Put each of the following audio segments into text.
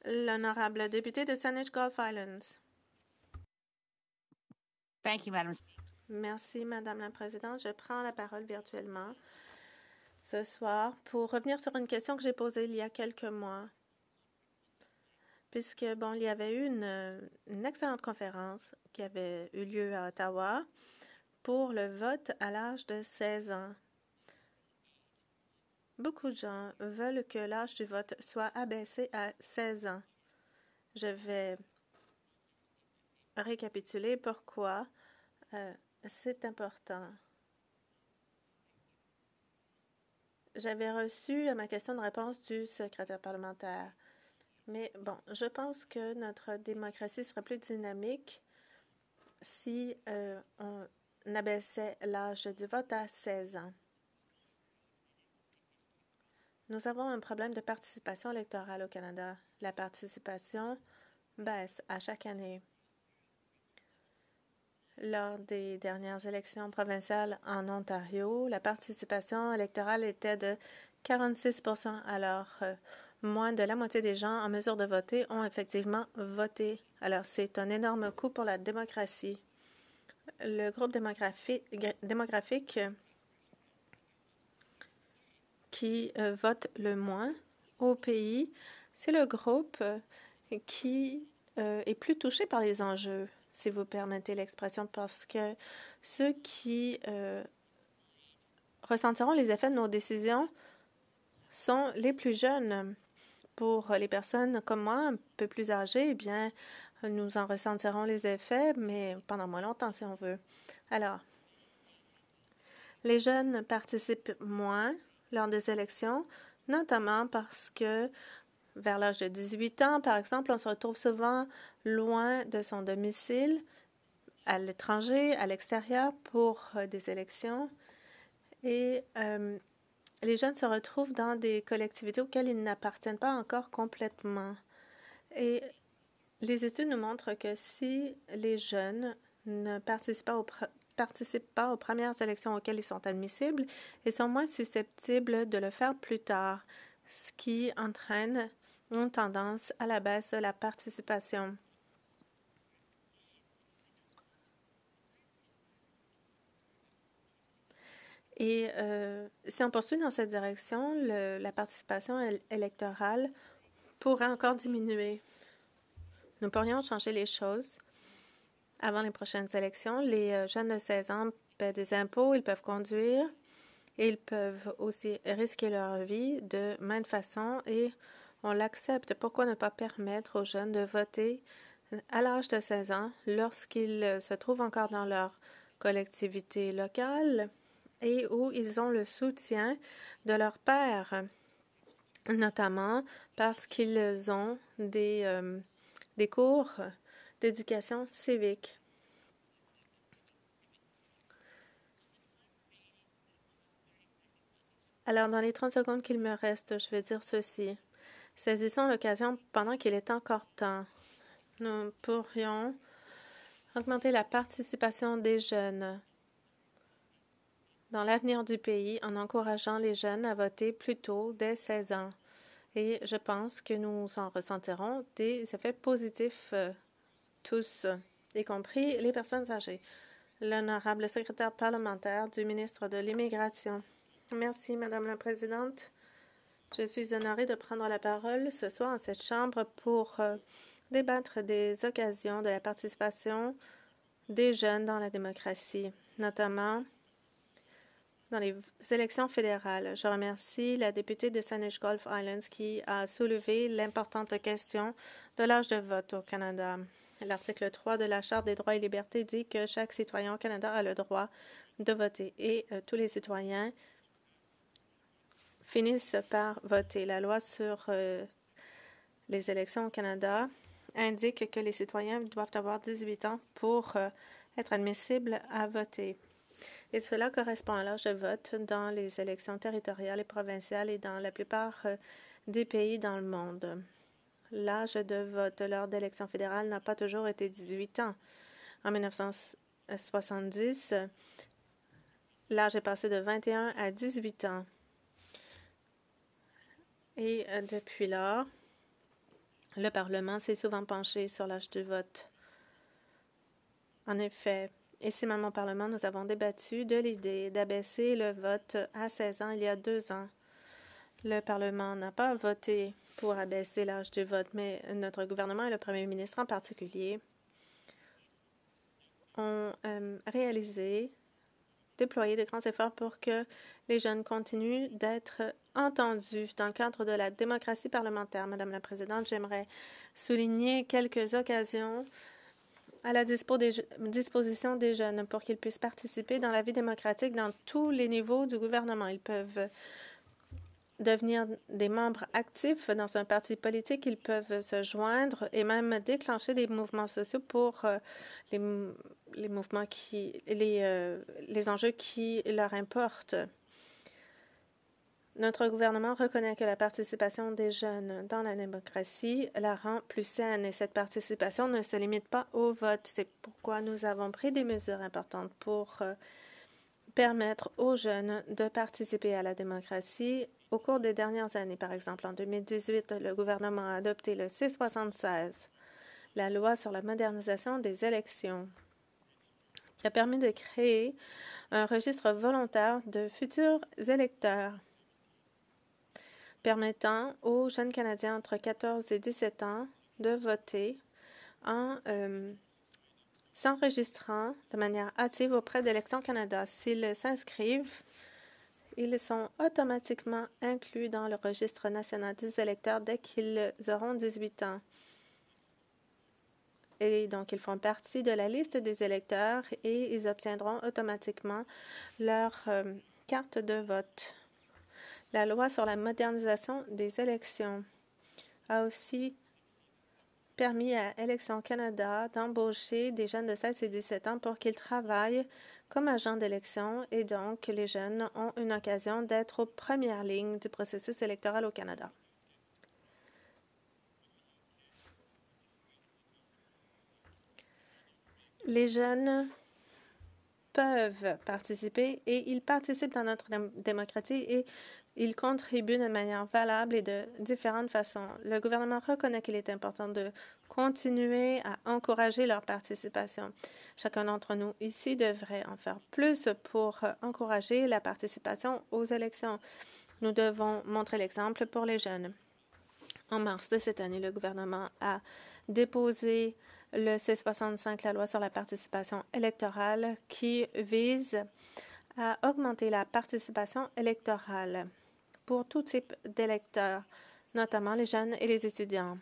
L'honorable député de Saanich Gulf Islands. Thank you, Madam. Merci, Madame la Présidente. Je prends la parole virtuellement ce soir pour revenir sur une question que j'ai posée il y a quelques mois. Puisque, il y avait eu une excellente conférence qui avait eu lieu à Ottawa pour le vote à l'âge de 16 ans. Beaucoup de gens veulent que l'âge du vote soit abaissé à 16 ans. Je vais récapituler pourquoi c'est important. J'avais reçu à ma question de réponse du secrétaire parlementaire. Mais je pense que notre démocratie serait plus dynamique si on abaissait l'âge du vote à 16 ans. Nous avons un problème de participation électorale au Canada. La participation baisse à chaque année. Lors des dernières élections provinciales en Ontario, la participation électorale était de 46 %. Alors, moins de la moitié des gens en mesure de voter ont effectivement voté. Alors, c'est un énorme coût pour la démocratie. Le groupe démographique qui vote le moins au pays, c'est le groupe qui est plus touché par les enjeux, si vous permettez l'expression, parce que ceux qui ressentiront les effets de nos décisions sont les plus jeunes. Pour les personnes comme moi, un peu plus âgées, eh bien, nous en ressentirons les effets, mais pendant moins longtemps, si on veut. Alors, les jeunes participent moins lors des élections, notamment parce que vers l'âge de 18 ans, par exemple, on se retrouve souvent loin de son domicile, à l'étranger, à l'extérieur, pour des élections. Et les jeunes se retrouvent dans des collectivités auxquelles ils n'appartiennent pas encore complètement. Et les études nous montrent que si les jeunes ne participent pas aux premières élections auxquelles ils sont admissibles, ils sont moins susceptibles de le faire plus tard, ce qui entraîne une tendance à la baisse de la participation. Et si on poursuit dans cette direction, la participation électorale pourrait encore diminuer. Nous pourrions changer les choses avant les prochaines élections. Les jeunes de 16 ans paient des impôts, ils peuvent conduire et ils peuvent aussi risquer leur vie de maintes façons et on l'accepte. Pourquoi ne pas permettre aux jeunes de voter à l'âge de 16 ans lorsqu'ils se trouvent encore dans leur collectivité locale et où ils ont le soutien de leur père, notamment parce qu'ils ont des cours d'éducation civique. Alors, dans les 30 secondes qu'il me reste, je vais dire ceci. Saisissons l'occasion pendant qu'il est encore temps. Nous pourrions augmenter la participation des jeunes dans l'avenir du pays en encourageant les jeunes à voter plus tôt, dès 16 ans. Et je pense que nous en ressentirons des effets positifs tous, y compris les personnes âgées. L'honorable secrétaire parlementaire du ministre de l'Immigration. Merci, Madame la Présidente. Je suis honorée de prendre la parole ce soir en cette Chambre pour débattre des occasions de la participation des jeunes dans la démocratie, notamment dans les élections fédérales. Je remercie la députée de Saanich Gulf Islands qui a soulevé l'importante question de l'âge de vote au Canada. L'article 3 de la Charte des droits et libertés dit que chaque citoyen au Canada a le droit de voter et tous les citoyens finissent par voter. La loi sur les élections au Canada indique que les citoyens doivent avoir 18 ans pour être admissibles à voter. Et cela correspond à l'âge de vote dans les élections territoriales et provinciales et dans la plupart des pays dans le monde. L'âge de vote lors d'élections fédérales n'a pas toujours été 18 ans. En 1970, l'âge est passé de 21 à 18 ans. Et depuis lors, le Parlement s'est souvent penché sur l'âge du vote. En effet, ici même au Parlement, nous avons débattu de l'idée d'abaisser le vote à 16 ans il y a 2 ans. Le Parlement n'a pas voté pour abaisser l'âge du vote, mais notre gouvernement et le Premier ministre en particulier ont déployé de grands efforts pour que les jeunes continuent d'être entendus dans le cadre de la démocratie parlementaire. Madame la Présidente, j'aimerais souligner quelques occasions à la disposition des jeunes pour qu'ils puissent participer dans la vie démocratique dans tous les niveaux du gouvernement. Ils peuvent devenir des membres actifs dans un parti politique, ils peuvent se joindre et même déclencher des mouvements sociaux pour les mouvements les enjeux qui leur importent. Notre gouvernement reconnaît que la participation des jeunes dans la démocratie la rend plus saine et cette participation ne se limite pas au vote. C'est pourquoi nous avons pris des mesures importantes pour permettre aux jeunes de participer à la démocratie au cours des dernières années. Par exemple, en 2018, le gouvernement a adopté le C-76, la loi sur la modernisation des élections, qui a permis de créer un registre volontaire de futurs électeurs, permettant aux jeunes Canadiens entre 14 et 17 ans de voter en s'enregistrant de manière active auprès d'Élections Canada. S'ils s'inscrivent, ils sont automatiquement inclus dans le registre national des électeurs dès qu'ils auront 18 ans. Et donc, ils font partie de la liste des électeurs et ils obtiendront automatiquement leur carte de vote. La loi sur la modernisation des élections a aussi permis à Élections Canada d'embaucher des jeunes de 16 et 17 ans pour qu'ils travaillent comme agents d'élection et donc les jeunes ont une occasion d'être aux premières lignes du processus électoral au Canada. Les jeunes peuvent participer et ils participent dans notre démocratie et ils contribuent de manière valable et de différentes façons. Le gouvernement reconnaît qu'il est important de continuer à encourager leur participation. Chacun d'entre nous ici devrait en faire plus pour encourager la participation aux élections. Nous devons montrer l'exemple pour les jeunes. En mars de cette année, le gouvernement a déposé le C-65, la loi sur la participation électorale, qui vise à augmenter la participation électorale pour tout type d'électeurs, notamment les jeunes et les étudiants.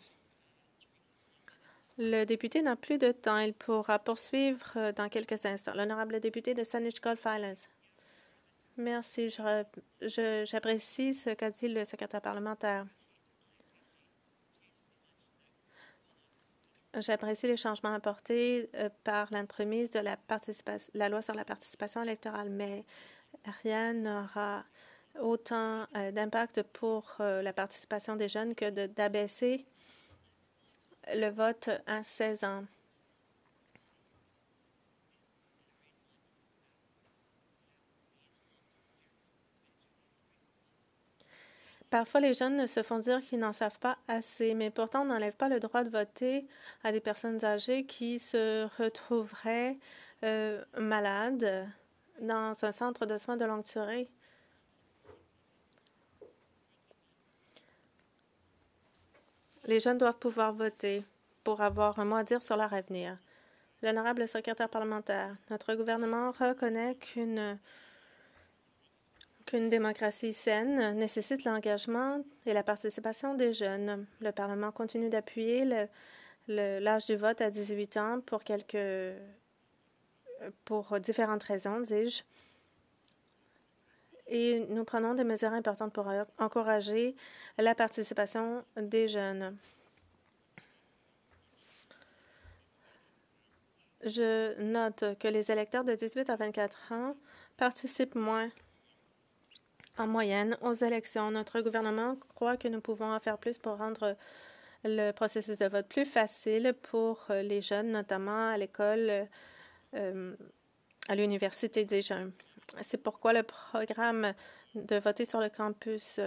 Le député n'a plus de temps. Il pourra poursuivre dans quelques instants. L'honorable député de Saanich Gulf Islands. Merci. J'apprécie ce qu'a dit le secrétaire parlementaire. J'apprécie les changements apportés par l'entremise de la loi sur la participation électorale, mais rien n'aura autant d'impact pour la participation des jeunes que d'abaisser le vote à 16 ans. Parfois, les jeunes se font dire qu'ils n'en savent pas assez, mais pourtant, on n'enlève pas le droit de voter à des personnes âgées qui se retrouveraient malades dans un centre de soins de longue durée. Les jeunes doivent pouvoir voter pour avoir un mot à dire sur leur avenir. L'honorable secrétaire parlementaire, notre gouvernement reconnaît qu'une démocratie saine nécessite l'engagement et la participation des jeunes. Le Parlement continue d'appuyer l'âge du vote à 18 ans pour différentes raisons, dis-je. Et nous prenons des mesures importantes pour encourager la participation des jeunes. Je note que les électeurs de 18 à 24 ans participent moins en moyenne aux élections. Notre gouvernement croit que nous pouvons en faire plus pour rendre le processus de vote plus facile pour les jeunes, notamment à l'école, à l'université des jeunes. C'est pourquoi le programme de voter sur le campus